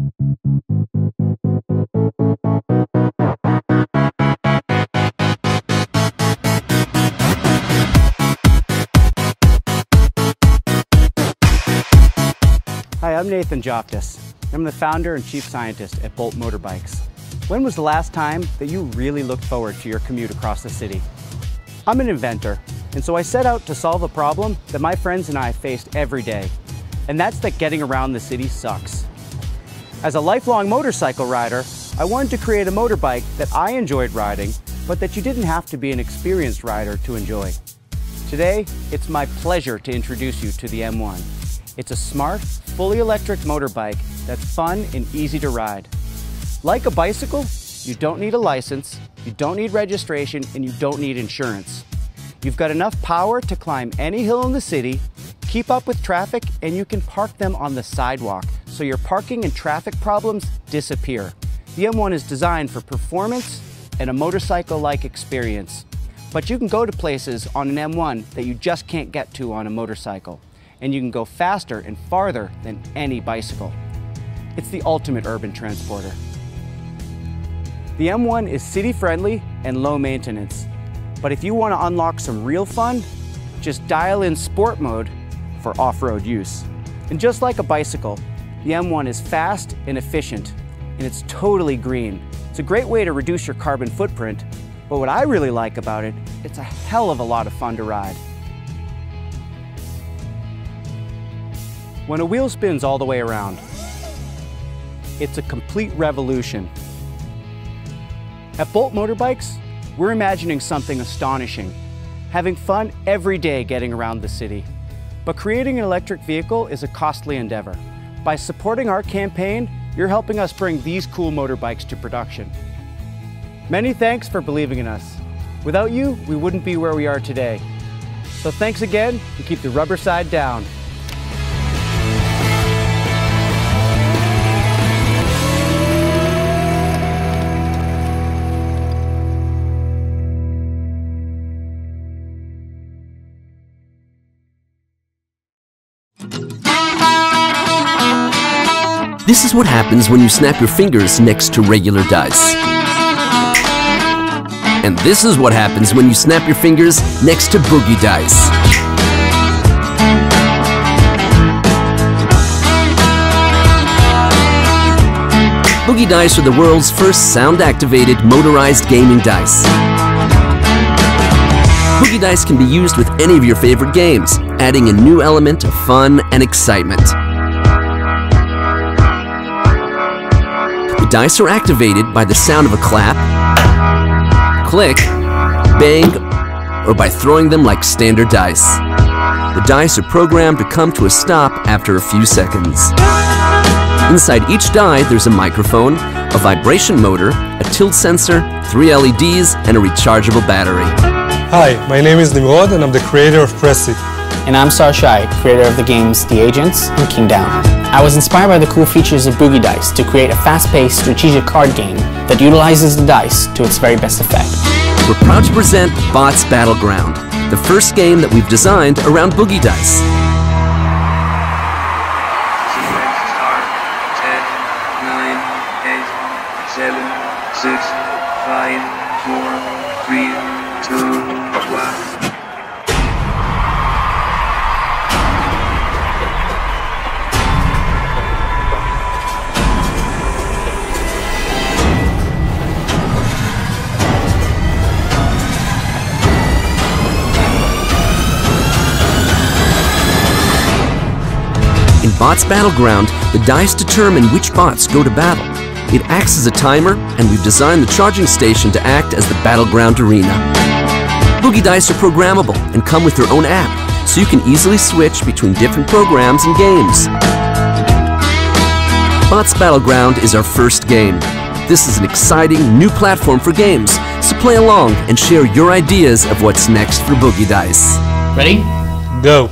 Hi, I'm Nathan Joptis. I'm the founder and chief scientist at Bolt Motorbikes. When was the last time that you really looked forward to your commute across the city? I'm an inventor, and so I set out to solve a problem that my friends and I faced every day, and that's that getting around the city sucks. As a lifelong motorcycle rider, I wanted to create a motorbike that I enjoyed riding, but that you didn't have to be an experienced rider to enjoy. Today, it's my pleasure to introduce you to the M1. It's a smart, fully electric motorbike that's fun and easy to ride. Like a bicycle, you don't need a license, you don't need registration, and you don't need insurance. You've got enough power to climb any hill in the city, keep up with traffic, and you can park them on the sidewalk, so your parking and traffic problems disappear. The M1 is designed for performance and a motorcycle-like experience. But you can go to places on an M1 that you just can't get to on a motorcycle. And you can go faster and farther than any bicycle. It's the ultimate urban transporter. The M1 is city-friendly and low maintenance. But if you want to unlock some real fun, just dial in sport mode for off-road use. And just like a bicycle, the M1 is fast and efficient, and it's totally green. It's a great way to reduce your carbon footprint, but what I really like about it, it's a hell of a lot of fun to ride. When a wheel spins all the way around, it's a complete revolution. At Bolt Motorbikes, we're imagining something astonishing, having fun every day getting around the city. But creating an electric vehicle is a costly endeavor. By supporting our campaign, you're helping us bring these cool motorbikes to production. Many thanks for believing in us. Without you, we wouldn't be where we are today. So thanks again, and keep the rubber side down. This is what happens when you snap your fingers next to regular dice. And this is what happens when you snap your fingers next to Boogie Dice. Boogie Dice are the world's first sound-activated motorized gaming dice. Boogie Dice can be used with any of your favorite games, adding a new element of fun and excitement. The dice are activated by the sound of a clap, click, bang, or by throwing them like standard dice. The dice are programmed to come to a stop after a few seconds. Inside each die, there's a microphone, a vibration motor, a tilt sensor, 3 LEDs, and a rechargeable battery. Hi, my name is Nimrod and I'm the creator of Pressy. And I'm Sarshai, creator of the games The Agents and King Down. I was inspired by the cool features of Boogie Dice to create a fast-paced strategic card game that utilizes the dice to its very best effect. We're proud to present Bots Battleground, the first game that we've designed around Boogie Dice. Sequence start. 10, 9, 8, 7, 6, 5, 4, 3, 2, 1. In Bots Battleground, the dice determine which bots go to battle. It acts as a timer, and we've designed the charging station to act as the battleground arena. Boogie Dice are programmable and come with their own app, so you can easily switch between different programs and games. Bots Battleground is our first game. This is an exciting new platform for games, so play along and share your ideas of what's next for Boogie Dice. Ready? Go!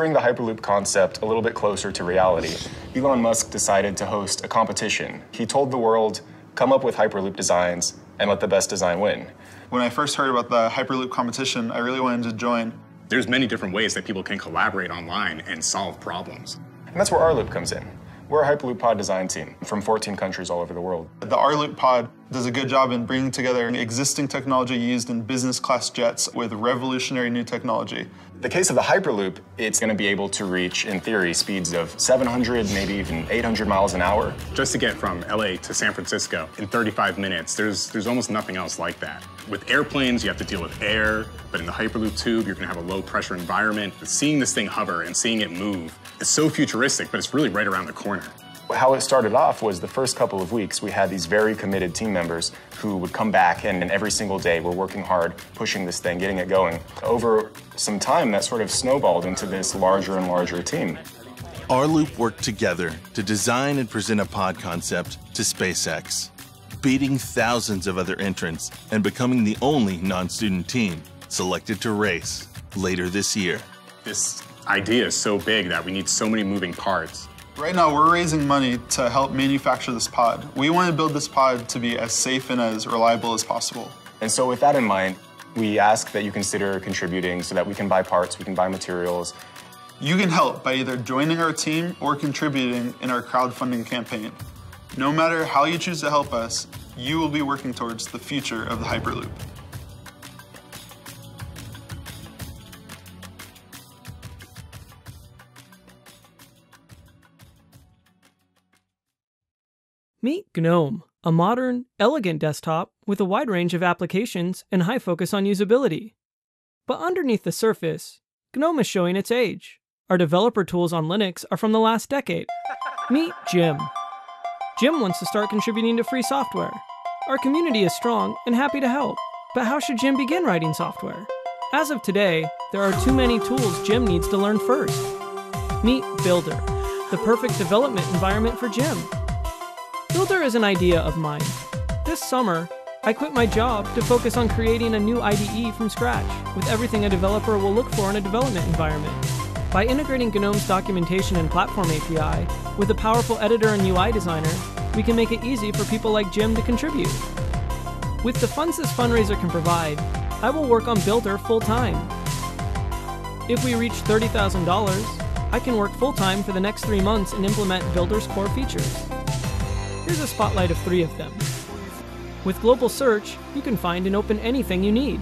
bring the Hyperloop concept a little bit closer to reality, Elon Musk decided to host a competition. He told the world, come up with Hyperloop designs and let the best design win. When I first heard about the Hyperloop competition, I really wanted to join. There's many different ways that people can collaborate online and solve problems. And that's where rLoop comes in. We're a Hyperloop pod design team from 14 countries all over the world. The rLoop pod does a good job in bringing together existing technology used in business class jets with revolutionary new technology. The case of the Hyperloop, it's going to be able to reach, in theory, speeds of 700, maybe even 800 miles an hour. Just to get from LA to San Francisco in 35 minutes, there's almost nothing else like that. With airplanes, you have to deal with air, but in the Hyperloop tube, you're going to have a low pressure environment. Seeing this thing hover and seeing it move is so futuristic, but it's really right around the corner. How it started off was the first couple of weeks, we had these very committed team members who would come back and every single day we're working hard, pushing this thing, getting it going. Over some time, that sort of snowballed into this larger and larger team. rLoop worked together to design and present a pod concept to SpaceX, beating thousands of other entrants and becoming the only non-student team selected to race later this year. This idea is so big that we need so many moving parts. Right now, we're raising money to help manufacture this pod. We want to build this pod to be as safe and as reliable as possible. And so with that in mind, we ask that you consider contributing so that we can buy parts, we can buy materials. You can help by either joining our team or contributing in our crowdfunding campaign. No matter how you choose to help us, you will be working towards the future of the Hyperloop. Meet GNOME, a modern, elegant desktop with a wide range of applications and high focus on usability. But underneath the surface, GNOME is showing its age. Our developer tools on Linux are from the last decade. Meet Jim. Jim wants to start contributing to free software. Our community is strong and happy to help, but how should Jim begin writing software? As of today, there are too many tools Jim needs to learn first. Meet Builder, the perfect development environment for Jim. Builder is an idea of mine. This summer, I quit my job to focus on creating a new IDE from scratch, with everything a developer will look for in a development environment. By integrating GNOME's documentation and platform API with a powerful editor and UI designer, we can make it easy for people like Jim to contribute. With the funds this fundraiser can provide, I will work on Builder full-time. If we reach $30,000, I can work full-time for the next 3 months and implement Builder's core features. Here's a spotlight of 3 of them. With global search, you can find and open anything you need.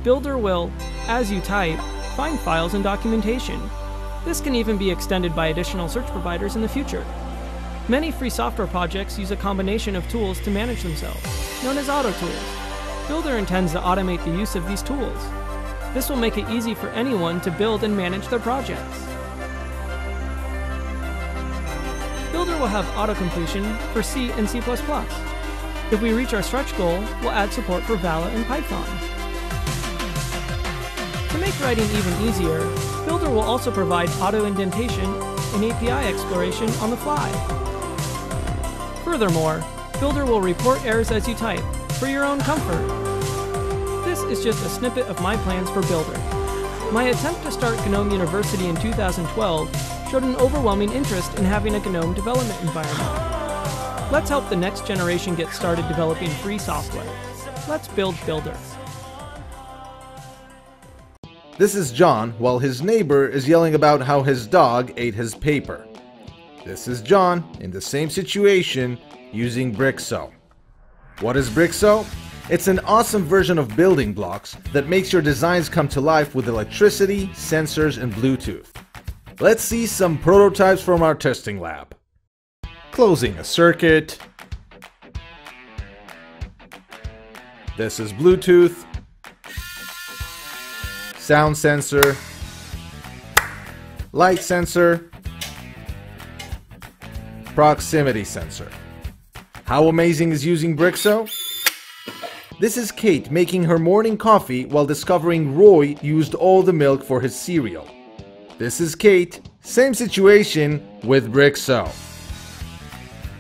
Builder will, as you type, find files and documentation. This can even be extended by additional search providers in the future. Many free software projects use a combination of tools to manage themselves, known as auto tools. Builder intends to automate the use of these tools. This will make it easy for anyone to build and manage their projects. Builder will have auto-completion for C and C++. If we reach our stretch goal, we'll add support for Vala and Python. To make writing even easier, Builder will also provide auto-indentation and API exploration on the fly. Furthermore, Builder will report errors as you type, for your own comfort. This is just a snippet of my plans for Builder. My attempt to start GNOME University in 2012 showed an overwhelming interest in having a GNOME development environment. Let's help the next generation get started developing free software. Let's build Builder. This is John, while his neighbor is yelling about how his dog ate his paper. This is John, in the same situation, using Brixo. What is Brixo? It's an awesome version of building blocks that makes your designs come to life with electricity, sensors, and Bluetooth. Let's see some prototypes from our testing lab. Closing a circuit. This is Bluetooth. Sound sensor. Light sensor. Proximity sensor. How amazing is using Brixo? This is Kate making her morning coffee while discovering Roy used all the milk for his cereal. This is Kate, same situation with Brixo.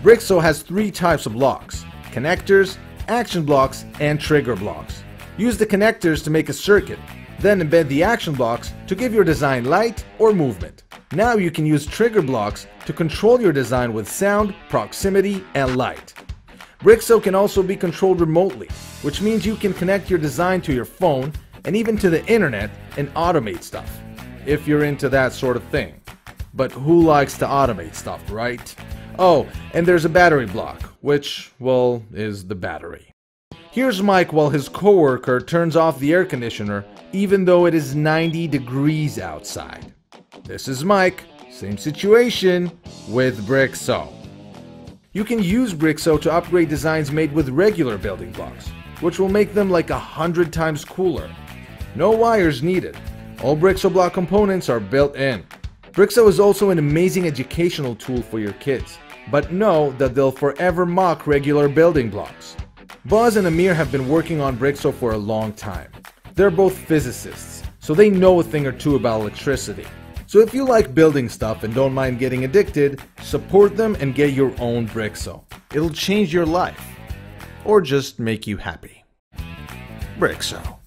Brixo has 3 types of blocks: connectors, action blocks, and trigger blocks. Use the connectors to make a circuit. Then embed the action blocks to give your design light or movement. Now you can use trigger blocks to control your design with sound, proximity, and light. Brixo can also be controlled remotely, which means you can connect your design to your phone and even to the internet and automate stuff, if you're into that sort of thing. But who likes to automate stuff, right? Oh, and there's a battery block, which, well, is the battery. Here's Mike while his coworker turns off the air conditioner even though it is 90 degrees outside. This is Mike, same situation with Brixo. You can use Brixo to upgrade designs made with regular building blocks, which will make them like 100 times cooler. No wires needed. All Brixo block components are built in. Brixo is also an amazing educational tool for your kids, but know that they'll forever mock regular building blocks. Buzz and Amir have been working on Brixo for a long time. They're both physicists, so they know a thing or two about electricity. So if you like building stuff and don't mind getting addicted, support them and get your own Brixo. It'll change your life, or just make you happy. Brixo.